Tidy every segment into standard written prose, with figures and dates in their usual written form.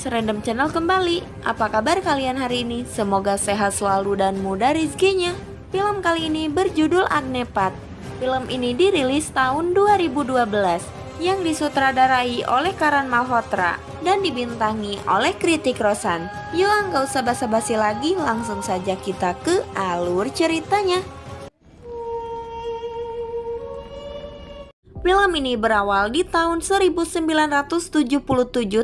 guys, Random Channel kembali. Apa kabar kalian hari ini? Semoga sehat selalu dan mudah rezekinya. Film kali ini berjudul Agnepat. Film ini dirilis tahun 2012 yang disutradarai oleh Karan Malhotra dan dibintangi oleh Kritik Roshan. Yuk, nggak usah basa-basi lagi, langsung saja kita ke alur ceritanya. Film ini berawal di tahun 1977,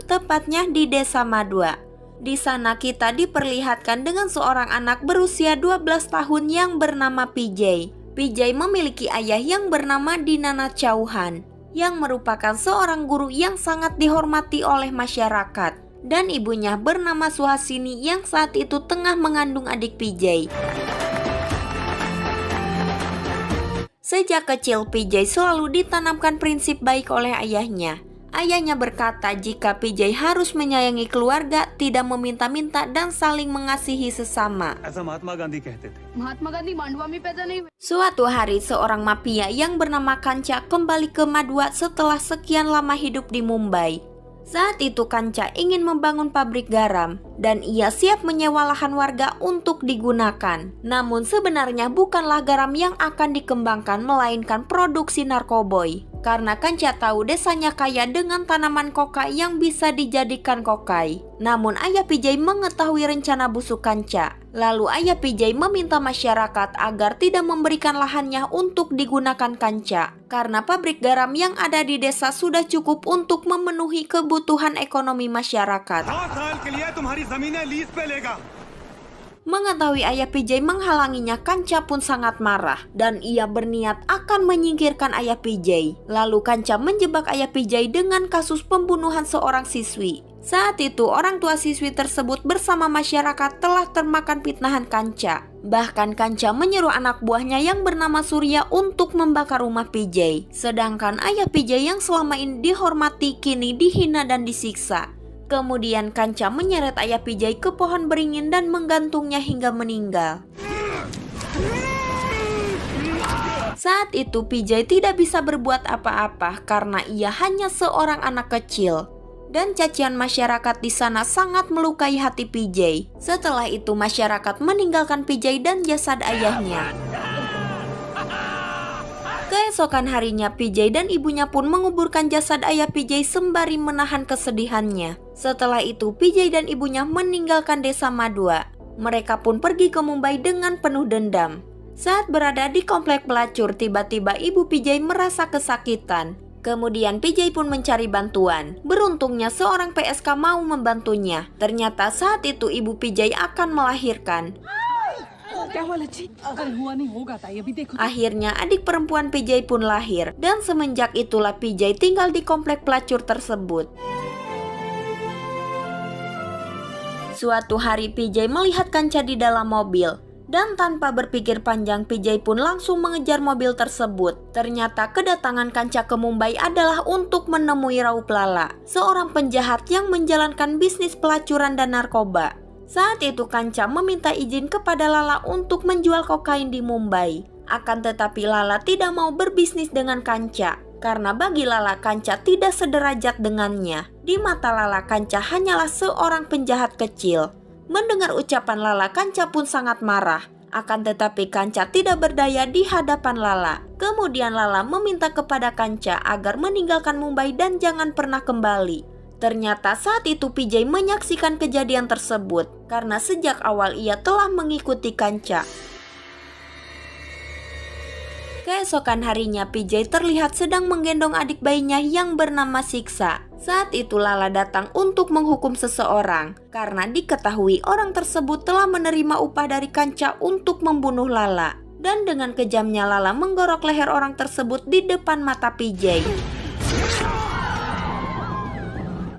tepatnya di Desa Madua. Di sana kita diperlihatkan dengan seorang anak berusia 12 tahun yang bernama PJ. PJ memiliki ayah yang bernama Dinana Chauhan, yang merupakan seorang guru yang sangat dihormati oleh masyarakat. Dan ibunya bernama Suhasini yang saat itu tengah mengandung adik PJ. Sejak kecil, PJ selalu ditanamkan prinsip baik oleh ayahnya. Ayahnya berkata jika PJ harus menyayangi keluarga, tidak meminta-minta dan saling mengasihi sesama. Suatu hari, seorang mafia yang bernama Kanca kembali ke Madua setelah sekian lama hidup di Mumbai. Saat itu Kanca ingin membangun pabrik garam dan ia siap menyewa lahan warga untuk digunakan. Namun sebenarnya bukanlah garam yang akan dikembangkan melainkan produksi narkoboy. Karena Kanca tahu desanya kaya dengan tanaman koka yang bisa dijadikan kokai. Namun ayah PJ mengetahui rencana busuk Kanca. Lalu ayah PJ meminta masyarakat agar tidak memberikan lahannya untuk digunakan Kanca. Karena pabrik garam yang ada di desa sudah cukup untuk memenuhi kebutuhan ekonomi masyarakat. Mengetahui ayah PJ menghalanginya, Kanca pun sangat marah dan ia berniat akan menyingkirkan ayah PJ. Lalu Kanca menjebak ayah PJ dengan kasus pembunuhan seorang siswi. Saat itu orang tua siswi tersebut bersama masyarakat telah termakan fitnahan Kanca. Bahkan Kanca menyuruh anak buahnya yang bernama Surya untuk membakar rumah PJ. Sedangkan ayah PJ yang selama ini dihormati kini dihina dan disiksa. Kemudian Kanca menyeret ayah PJ ke pohon beringin dan menggantungnya hingga meninggal. Saat itu PJ tidak bisa berbuat apa-apa karena ia hanya seorang anak kecil. Dan cacian masyarakat di sana sangat melukai hati PJ. Setelah itu masyarakat meninggalkan PJ dan jasad ayahnya. Keesokan harinya PJ dan ibunya pun menguburkan jasad ayah PJ sembari menahan kesedihannya. Setelah itu PJ dan ibunya meninggalkan desa Madua. Mereka pun pergi ke Mumbai dengan penuh dendam. Saat berada di komplek pelacur, tiba-tiba ibu PJ merasa kesakitan. Kemudian PJ pun mencari bantuan. Beruntungnya seorang PSK mau membantunya. Ternyata saat itu ibu PJ akan melahirkan. Akhirnya adik perempuan PJ pun lahir. Dan semenjak itulah PJ tinggal di komplek pelacur tersebut. Suatu hari PJ melihat Kanca di dalam mobil. Dan tanpa berpikir panjang, PJ pun langsung mengejar mobil tersebut. Ternyata kedatangan Kanca ke Mumbai adalah untuk menemui Raup Lala, seorang penjahat yang menjalankan bisnis pelacuran dan narkoba. Saat itu Kanca meminta izin kepada Lala untuk menjual kokain di Mumbai. Akan tetapi Lala tidak mau berbisnis dengan Kanca. Karena bagi Lala, Kanca tidak sederajat dengannya. Di mata Lala, Kanca hanyalah seorang penjahat kecil. Mendengar ucapan Lala, Kanca pun sangat marah. Akan tetapi Kanca tidak berdaya di hadapan Lala. Kemudian Lala meminta kepada Kanca agar meninggalkan Mumbai dan jangan pernah kembali. Ternyata saat itu PJ menyaksikan kejadian tersebut karena sejak awal ia telah mengikuti Kanca. Keesokan harinya PJ terlihat sedang menggendong adik bayinya yang bernama Siksa. Saat itu Lala datang untuk menghukum seseorang karena diketahui orang tersebut telah menerima upah dari Kanca untuk membunuh Lala. Dan dengan kejamnya Lala menggorok leher orang tersebut di depan mata PJ.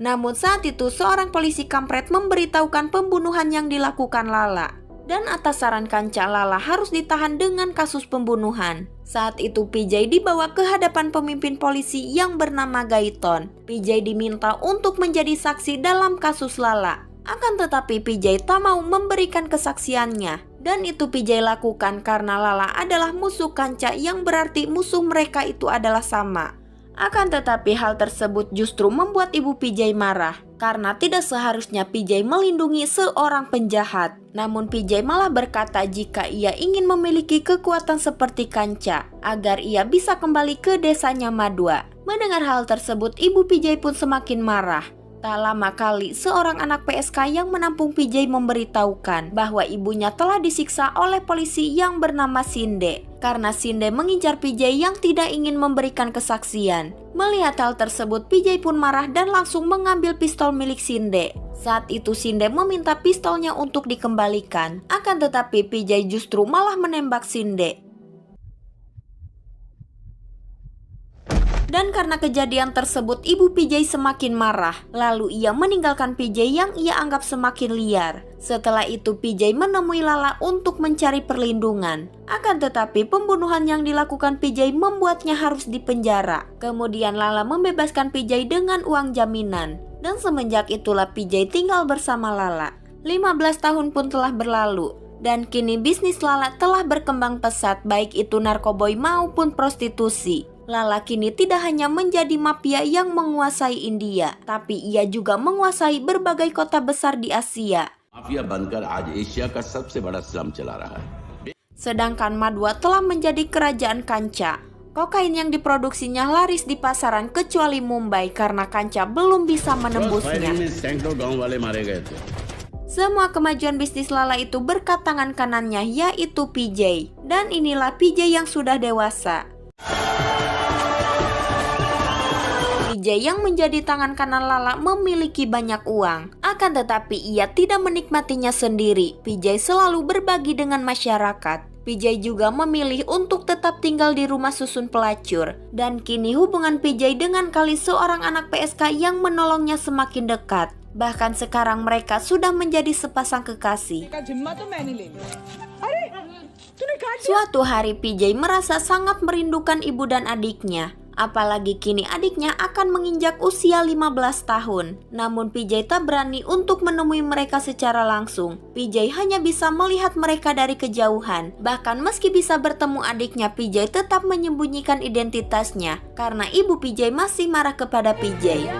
Namun saat itu seorang polisi kampret memberitahukan pembunuhan yang dilakukan Lala. Dan atas saran Kanca, Lala harus ditahan dengan kasus pembunuhan. Saat itu PJ dibawa ke hadapan pemimpin polisi yang bernama Gaiton. PJ diminta untuk menjadi saksi dalam kasus Lala. Akan tetapi PJ tak mau memberikan kesaksiannya. Dan itu PJ lakukan karena Lala adalah musuh Kanca, yang berarti musuh mereka itu adalah sama. Akan tetapi hal tersebut justru membuat ibu PJ marah karena tidak seharusnya PJ melindungi seorang penjahat. Namun PJ malah berkata jika ia ingin memiliki kekuatan seperti Kanca agar ia bisa kembali ke desanya Madua. Mendengar hal tersebut, ibu PJ pun semakin marah. Tak lama kali, seorang anak PSK yang menampung PJ memberitahukan bahwa ibunya telah disiksa oleh polisi yang bernama Sinde karena Sinde mengincar PJ yang tidak ingin memberikan kesaksian. Melihat hal tersebut, PJ pun marah dan langsung mengambil pistol milik Sinde. Saat itu Sinde meminta pistolnya untuk dikembalikan, akan tetapi PJ justru malah menembak Sinde. Dan karena kejadian tersebut, ibu PJ semakin marah. Lalu ia meninggalkan PJ yang ia anggap semakin liar. Setelah itu PJ menemui Lala untuk mencari perlindungan. Akan tetapi pembunuhan yang dilakukan PJ membuatnya harus dipenjara. Kemudian Lala membebaskan PJ dengan uang jaminan. Dan semenjak itulah PJ tinggal bersama Lala. 15 tahun pun telah berlalu. Dan kini bisnis Lala telah berkembang pesat, baik itu narkoboy maupun prostitusi. Lala kini tidak hanya menjadi mafia yang menguasai India, tapi ia juga menguasai berbagai kota besar di Asia. Mafia बनकर आज एशिया का सबसे बड़ा स्लम चला रहा है. Sedangkan Madua telah menjadi kerajaan Kanca. Kokain yang diproduksinya laris di pasaran kecuali Mumbai karena Kanca belum bisa menembusnya. Semua kemajuan bisnis Lala itu berkat tangan kanannya, yaitu PJ. Dan inilah PJ yang sudah dewasa. PJ yang menjadi tangan kanan Lala memiliki banyak uang. Akan tetapi ia tidak menikmatinya sendiri. PJ selalu berbagi dengan masyarakat. PJ juga memilih untuk tetap tinggal di rumah susun pelacur. Dan kini hubungan PJ dengan Kali, seorang anak PSK yang menolongnya, semakin dekat. Bahkan sekarang mereka sudah menjadi sepasang kekasih. Suatu hari PJ merasa sangat merindukan ibu dan adiknya. Apalagi kini adiknya akan menginjak usia 15 tahun. Namun PJ tak berani untuk menemui mereka secara langsung. PJ hanya bisa melihat mereka dari kejauhan. Bahkan meski bisa bertemu adiknya, PJ tetap menyembunyikan identitasnya karena ibu PJ masih marah kepada PJ.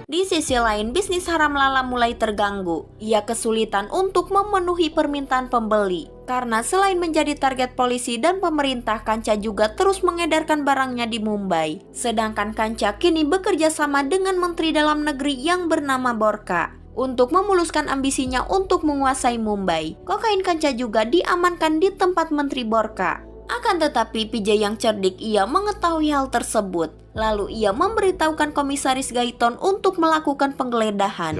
Di sisi lain, bisnis haram Lala mulai terganggu. Ia kesulitan untuk memenuhi permintaan pembeli. Karena selain menjadi target polisi dan pemerintah, Kanca juga terus mengedarkan barangnya di Mumbai. Sedangkan Kanca kini bekerja sama dengan Menteri Dalam Negeri yang bernama Borka untuk memuluskan ambisinya untuk menguasai Mumbai. Kokain Kanca juga diamankan di tempat Menteri Borka. Akan tetapi PJ yang cerdik, ia mengetahui hal tersebut. Lalu ia memberitahukan Komisaris Gaiton untuk melakukan penggeledahan.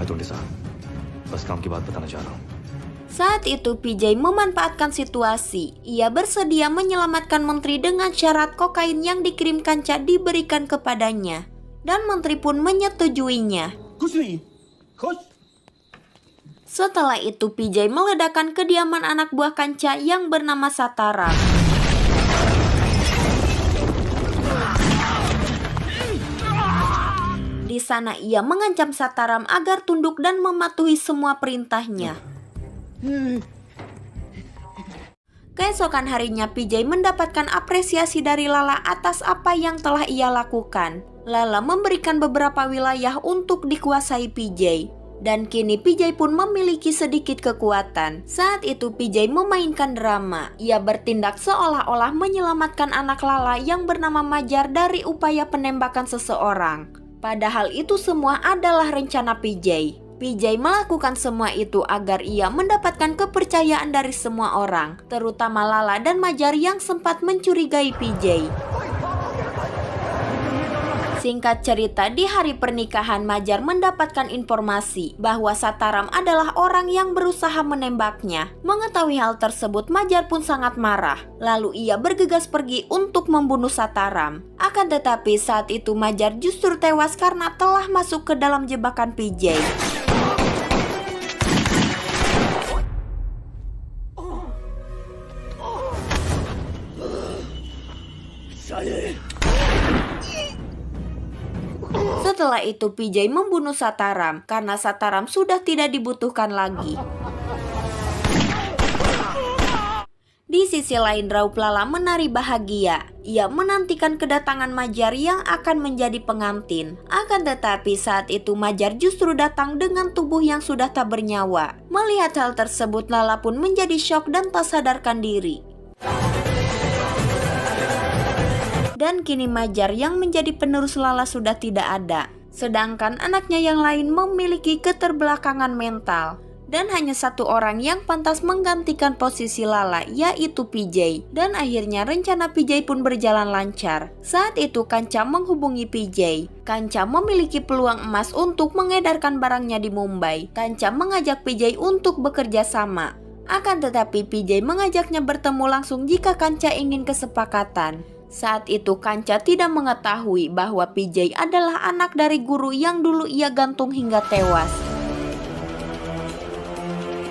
Saat itu PJ memanfaatkan situasi. Ia bersedia menyelamatkan menteri dengan syarat kokain yang dikirim Kanca diberikan kepadanya. Dan menteri pun menyetujuinya. Setelah itu PJ meledakkan kediaman anak buah Kanca yang bernama Sataram. Di sana ia mengancam Sataram agar tunduk dan mematuhi semua perintahnya. Keesokan harinya PJ mendapatkan apresiasi dari Lala atas apa yang telah ia lakukan. Lala memberikan beberapa wilayah untuk dikuasai PJ. Dan kini PJ pun memiliki sedikit kekuatan. Saat itu PJ memainkan drama. Ia bertindak seolah-olah menyelamatkan anak Lala yang bernama Majar dari upaya penembakan seseorang. Padahal itu semua adalah rencana PJ. PJ melakukan semua itu agar ia mendapatkan kepercayaan dari semua orang, terutama Lala dan Majar yang sempat mencurigai PJ. Singkat cerita, di hari pernikahan Majar mendapatkan informasi bahwa Sataram adalah orang yang berusaha menembaknya. Mengetahui hal tersebut, Majar pun sangat marah. Lalu ia bergegas pergi untuk membunuh Sataram. Akan tetapi saat itu Majar justru tewas karena telah masuk ke dalam jebakan PJ. Setelah itu PJ membunuh Sataram karena Sataram sudah tidak dibutuhkan lagi. Di sisi lain, Raup Lala menari bahagia. Ia menantikan kedatangan Majar yang akan menjadi pengantin. Akan tetapi saat itu Majar justru datang dengan tubuh yang sudah tak bernyawa. Melihat hal tersebut, Lala pun menjadi syok dan tak sadarkan diri. Dan kini Majar yang menjadi penerus Lala sudah tidak ada. Sedangkan anaknya yang lain memiliki keterbelakangan mental. Dan hanya satu orang yang pantas menggantikan posisi Lala, yaitu PJ. Dan akhirnya rencana PJ pun berjalan lancar. Saat itu Kanca menghubungi PJ. Kanca memiliki peluang emas untuk mengedarkan barangnya di Mumbai. Kanca mengajak PJ untuk bekerja sama. Akan tetapi PJ mengajaknya bertemu langsung jika Kanca ingin kesepakatan. Saat itu Kanca tidak mengetahui bahwa PJ adalah anak dari guru yang dulu ia gantung hingga tewas.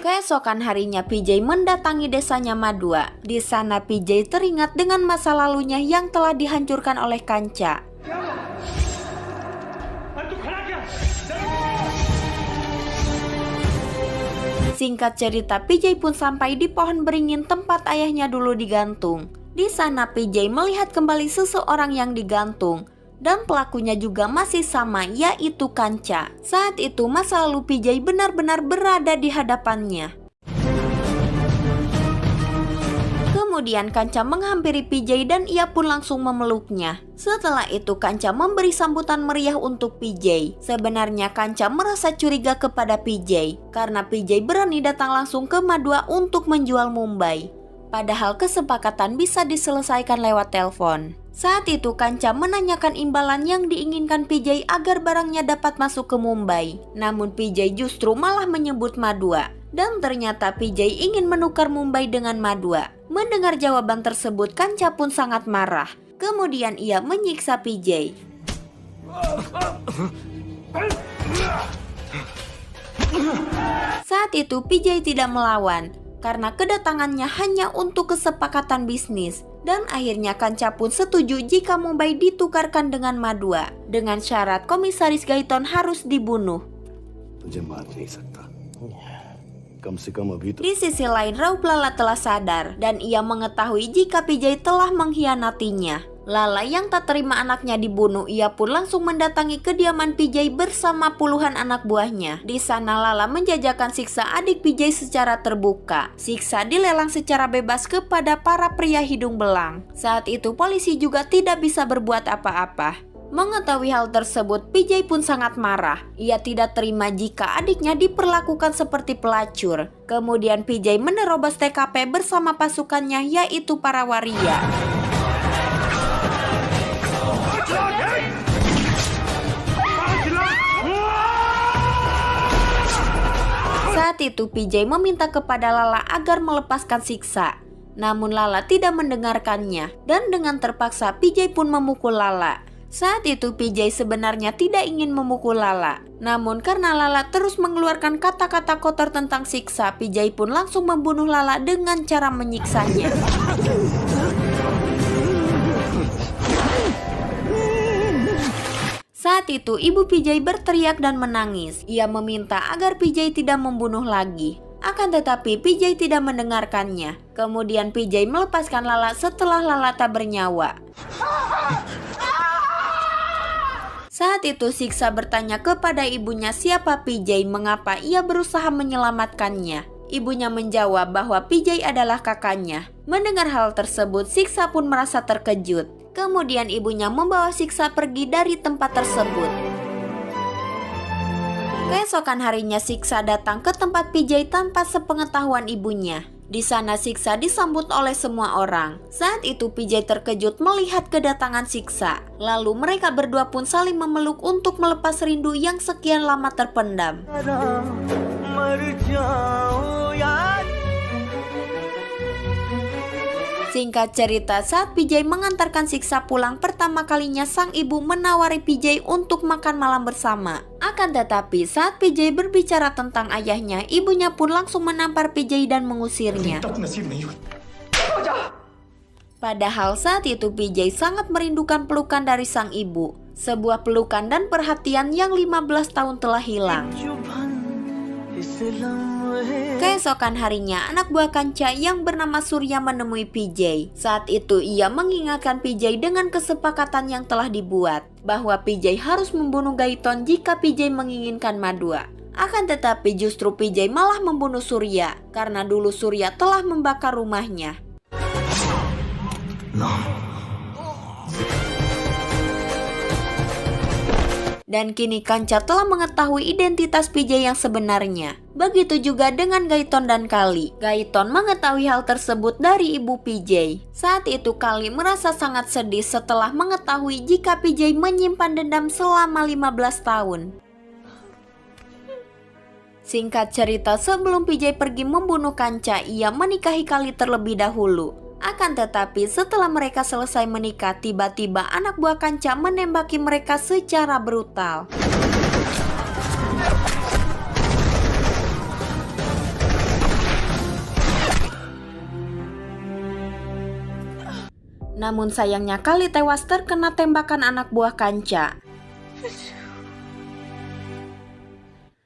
Keesokan harinya PJ mendatangi desanya Madua. Di sana PJ teringat dengan masa lalunya yang telah dihancurkan oleh Kanca. Singkat cerita, PJ pun sampai di pohon beringin tempat ayahnya dulu digantung. Di sana PJ melihat kembali seseorang yang digantung. Dan pelakunya juga masih sama, yaitu Kanca. Saat itu masa lalu PJ benar-benar berada di hadapannya. Kemudian Kanca menghampiri PJ dan ia pun langsung memeluknya. Setelah itu Kanca memberi sambutan meriah untuk PJ. Sebenarnya Kanca merasa curiga kepada PJ karena PJ berani datang langsung ke Madua untuk menjual Mumbai. Padahal kesepakatan bisa diselesaikan lewat telepon. Saat itu Kanca menanyakan imbalan yang diinginkan PJ agar barangnya dapat masuk ke Mumbai. Namun PJ justru malah menyebut Madua. Dan ternyata PJ ingin menukar Mumbai dengan Madua. Mendengar jawaban tersebut, Kanca pun sangat marah. Kemudian ia menyiksa PJ. Saat itu PJ tidak melawan karena kedatangannya hanya untuk kesepakatan bisnis. Dan akhirnya Kanca pun setuju jika Mumbai ditukarkan dengan Madua dengan syarat Komisaris Gaiton harus dibunuh. Di sisi lain, Raup Lala telah sadar dan ia mengetahui jika PJ telah mengkhianatinya. Lala yang tak terima anaknya dibunuh, ia pun langsung mendatangi kediaman PJ bersama puluhan anak buahnya. Di sana Lala menjajakan siksa adik PJ secara terbuka. Siksa dilelang secara bebas kepada para pria hidung belang. Saat itu polisi juga tidak bisa berbuat apa-apa. Mengetahui hal tersebut, PJ pun sangat marah. Ia tidak terima jika adiknya diperlakukan seperti pelacur. Kemudian PJ menerobos TKP bersama pasukannya, yaitu para waria. Saat itu PJ meminta kepada Lala agar melepaskan siksa. Namun Lala tidak mendengarkannya dan dengan terpaksa PJ pun memukul Lala. Saat itu PJ sebenarnya tidak ingin memukul Lala. Namun karena Lala terus mengeluarkan kata-kata kotor tentang siksa, PJ pun langsung membunuh Lala dengan cara menyiksanya. Saat itu ibu PJ berteriak dan menangis. Ia meminta agar PJ tidak membunuh lagi. Akan tetapi PJ tidak mendengarkannya. Kemudian PJ melepaskan Lala setelah Lala tak bernyawa. Saat itu Siksa bertanya kepada ibunya siapa PJ, mengapa ia berusaha menyelamatkannya. Ibunya menjawab bahwa PJ adalah kakaknya. Mendengar hal tersebut, Siksa pun merasa terkejut. Kemudian ibunya membawa Siksa pergi dari tempat tersebut. Keesokan harinya Siksa datang ke tempat PJ tanpa sepengetahuan ibunya. Di sana Siksa disambut oleh semua orang. Saat itu PJ terkejut melihat kedatangan Siksa. Lalu mereka berdua pun saling memeluk untuk melepas rindu yang sekian lama terpendam. Singkat cerita, saat PJ mengantarkan Siksa pulang, pertama kalinya sang ibu menawari PJ untuk makan malam bersama. Akan tetapi saat PJ berbicara tentang ayahnya, ibunya pun langsung menampar PJ dan mengusirnya. Padahal saat itu PJ sangat merindukan pelukan dari sang ibu. Sebuah pelukan dan perhatian yang 15 tahun telah hilang. Keesokan harinya, anak buah Kanca yang bernama Surya menemui PJ. Saat itu ia mengingatkan PJ dengan kesepakatan yang telah dibuat, bahwa PJ harus membunuh Gaiton jika PJ menginginkan Madua. Akan tetapi justru PJ malah membunuh Surya, karena dulu Surya telah membakar rumahnya. Dan kini Kanca telah mengetahui identitas PJ yang sebenarnya. Begitu juga dengan Gaiton dan Kali. Gaiton mengetahui hal tersebut dari ibu PJ. Saat itu Kali merasa sangat sedih setelah mengetahui jika PJ menyimpan dendam selama 15 tahun. Singkat cerita, sebelum PJ pergi membunuh Kanca, ia menikahi Kali terlebih dahulu. Akan tetapi setelah mereka selesai menikah, tiba-tiba anak buah Kanca menembaki mereka secara brutal. Namun sayangnya Kali tewas terkena tembakan anak buah Kanca.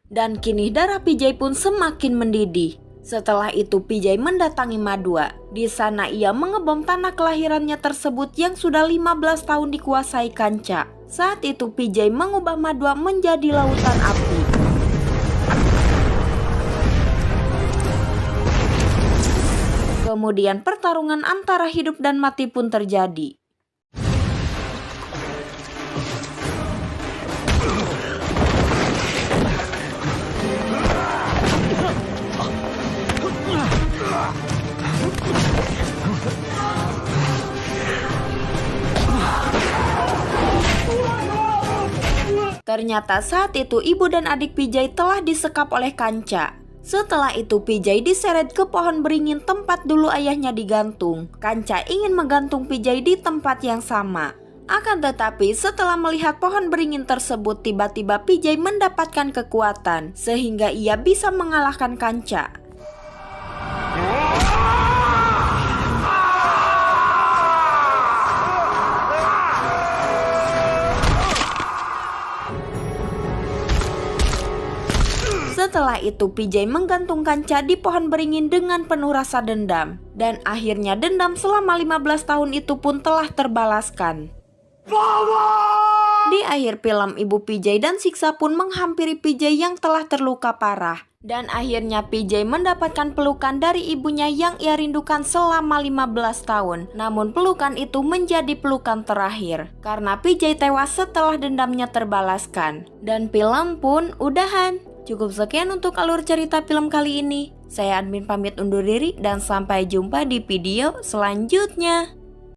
Dan kini darah PJ pun semakin mendidih. Setelah itu PJ mendatangi Madua. Di sana ia mengebom tanah kelahirannya tersebut yang sudah 15 tahun dikuasai Kanca. Saat itu PJ mengubah Madua menjadi lautan api. Kemudian pertarungan antara hidup dan mati pun terjadi. Ternyata saat itu ibu dan adik PJ telah disekap oleh Kanca. Setelah itu PJ diseret ke pohon beringin tempat dulu ayahnya digantung. Kanca ingin menggantung PJ di tempat yang sama. Akan tetapi setelah melihat pohon beringin tersebut, tiba-tiba PJ mendapatkan kekuatan sehingga ia bisa mengalahkan Kanca. Setelah itu PJ menggantung Kanca di pohon beringin dengan penuh rasa dendam. Dan akhirnya dendam selama 15 tahun itu pun telah terbalaskan. Di akhir film, ibu PJ dan Siksa pun menghampiri PJ yang telah terluka parah. Dan akhirnya PJ mendapatkan pelukan dari ibunya yang ia rindukan selama 15 tahun. Namun pelukan itu menjadi pelukan terakhir, karena PJ tewas setelah dendamnya terbalaskan. Dan film pun udahan. Cukup sekian untuk alur cerita film kali ini. Saya admin pamit undur diri dan sampai jumpa di video selanjutnya.